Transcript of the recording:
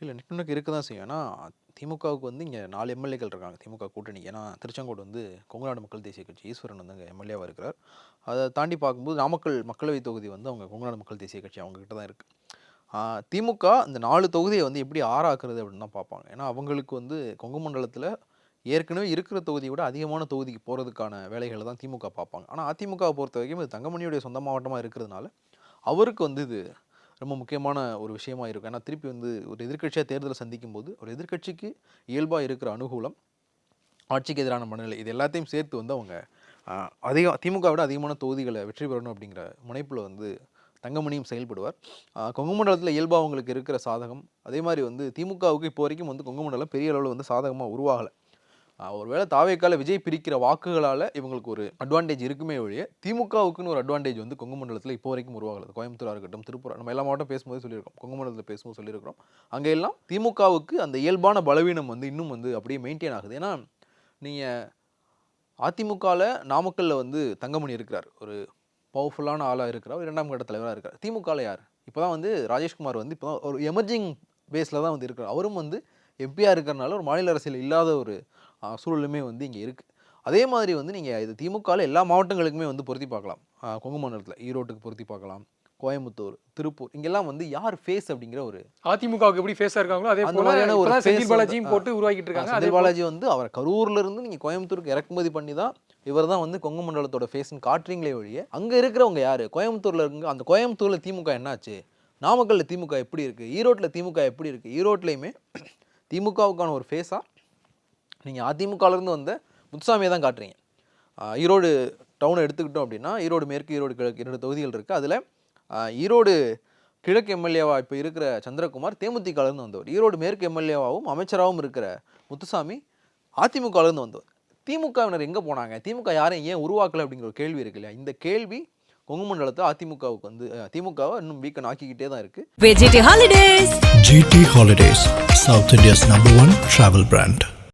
இல்லை நெட்வொர்க் இருக்க தான் செய்யும். ஏன்னா திமுகவுக்கு வந்து இங்கே 4 எம்எல்ஏக்கள் இருக்காங்க திமுக கூட்டணி. ஏன்னா திருச்செங்கோடு வந்து கொங்குநாடு மக்கள் தேசிய கட்சி ஈஸ்வரன் வந்து அங்கே எம்எல்ஏவாக இருக்கிறார். அதை தாண்டி பார்க்கும்போது நாமக்கல் மக்களவை தொகுதி வந்து அவங்க கொங்குநாடு மக்கள் தேசிய கட்சி அவங்ககிட்ட தான் இருக்குது. திமுக இந்த 4 தொகுதியை வந்து எப்படி ஆறாக்குறது அப்படின்னு தான் பார்ப்பாங்க. ஏன்னா அவங்களுக்கு வந்து கொங்கு மண்டலத்தில் ஏற்கனவே இருக்கிற தொகுதியை விட அதிகமான தொகுதிக்கு போகிறதுக்கான வேலைகளை தான் திமுக பார்ப்பாங்க. ஆனால் அதிமுகவை பொறுத்த வரைக்கும் இது தங்கமணியுடைய சொந்த மாவட்டமாக இருக்கிறதுனால அவருக்கு வந்து இது ரொம்ப முக்கியமான ஒரு விஷயமா இருக்கும். ஏன்னா திருப்பி வந்து ஒரு எதிர்க்கட்சியாக தேர்தலை சந்திக்கும் போது ஒரு எதிர்க்கட்சிக்கு இயல்பாக இருக்கிற அனுகூலம், ஆட்சிக்கு எதிரான மனநிலை, இது எல்லாத்தையும் சேர்த்து வந்து அவங்க திமுக விட அதிகமான தொகுதிகளை வெற்றி பெறணும் அப்படிங்கிற முனைப்பில் வந்து தங்கமணியும் செயல்படுவார். கொங்கு மண்டலத்தில் இயல்பாக அவங்களுக்கு இருக்கிற சாதகம், அதே மாதிரி வந்து திமுகவுக்கு இப்போ வரைக்கும் வந்து கொங்கு மண்டலம் பெரிய அளவில் வந்து சாதகமாக உருவாகலை. ஒருவேளை தாவேக்கால விஜய் பிரிக்கிற வாக்குகளால் இவங்களுக்கு ஒரு அட்வான்டேஜ் இருக்குமே ஒழிய திமுகவுக்குன்னு ஒரு அட்வான்டேஜ் வந்து கொங்கு மண்டலத்தில் இப்போ வரைக்கும் உருவாகலை. கோயம்புத்தூராக இருக்கட்டும், திருப்பூர், நம்ம எல்லா மாவட்டம் பேசும்போது சொல்லியிருக்கோம், கொங்கு மண்டலத்தில் பேசும்போது சொல்லியிருக்கிறோம். அங்கே எல்லாம் திமுகவுக்கு அந்த இயல்பான பலவீனம் வந்து இன்னும் வந்து அப்படியே மெயின்டைன் ஆகுது. ஏன்னா நீங்கள் அதிமுகவில் நாமக்கல்லில் வந்து தங்கமணி இருக்கிறார், ஒரு பவர்ஃபுல்லான ஆளாக இருக்கிறார், 2ஆம் கட்ட தலைவராக இருக்கார். திமுகவில் யார்? இப்போ தான் வந்து ராஜேஷ்குமார் வந்து இப்போ தான் ஒரு எமர்ஜிங் பேஸில் தான் வந்து இருக்கிறார். அவரும் வந்து எம்பியாக இருக்கிறனால ஒரு மாநில அரசியல் இல்லாத ஒரு சூழலுமே வந்து இங்கே இருக்குது. அதே மாதிரி வந்து நீங்கள் இது திமுகவில் எல்லா மாவட்டங்களுக்குமே வந்து பொருத்தி பார்க்கலாம். கொங்கு மண்டலத்தில் ஈரோட்டுக்கு பொருத்தி பார்க்கலாம், கோயம்புத்தூர், திருப்பூர், இங்கெல்லாம் வந்து யார் ஃபேஸ் அப்படிங்கிற ஒரு அதிமுகவுக்கு எப்படி ஃபேஸாக இருக்காங்களோ அதே மாதிரியான ஒரு செந்தில் பாலாஜியும் போட்டு உருவாக்கிட்டு இருக்காங்க. செந்தில் பாலாஜி வந்து அவர் கரூர்ல இருந்து நீங்கள் கோயம்புத்தூருக்கு இறக்குமதி பண்ணி தான் இவர் தான் வந்து கொங்கு மண்டலத்தோட ஃபேஸ்ன்னு காட்டுறீங்களே ஒழிய அங்கே இருக்கிறவங்க யார்? கோயம்புத்தூரில் இருக்க அந்த கோயம்புத்தூரில் திமுக என்னாச்சு, நாமக்கல்லில் திமுக எப்படி இருக்குது, ஈரோட்டில் திமுக எப்படி இருக்குது, ஈரோட்லேயுமே திமுகவுக்கான ஒரு ஃபேஸாக நீங்கள் அதிமுகலேருந்து வந்த முத்துசாமியை தான் காட்டுறீங்க. ஈரோடு டவுனை எடுத்துக்கிட்டோம் அப்படின்னா ஈரோடு மேற்கு, ஈரோடு கிழக்கு 2 தொகுதிகள் இருக்குது. அதில் ஈரோடு கிழக்கு எம்எல்ஏவாக இப்போ இருக்கிற சந்திரகுமார் தேமுதிகலேருந்து வந்தவர். ஈரோடு மேற்கு எம்எல்ஏவாகவும் அமைச்சராகவும் இருக்கிற முத்துசாமி அதிமுகலேருந்து வந்தவர். திமுகவினர் எங்கே போனாங்க? திமுக யாரையும் ஏன் உருவாக்கலை அப்படிங்கிற ஒரு கேள்வி இருக்கு இல்லையா? இந்த கேள்வி கொங்கு மண்டலத்தை அதிமுகவுக்கு வந்து திமுகவை இன்னும் வீக்கன் ஆக்கிக்கிட்டே தான் இருக்கு. GT Holidays, South India's #1 travel brand.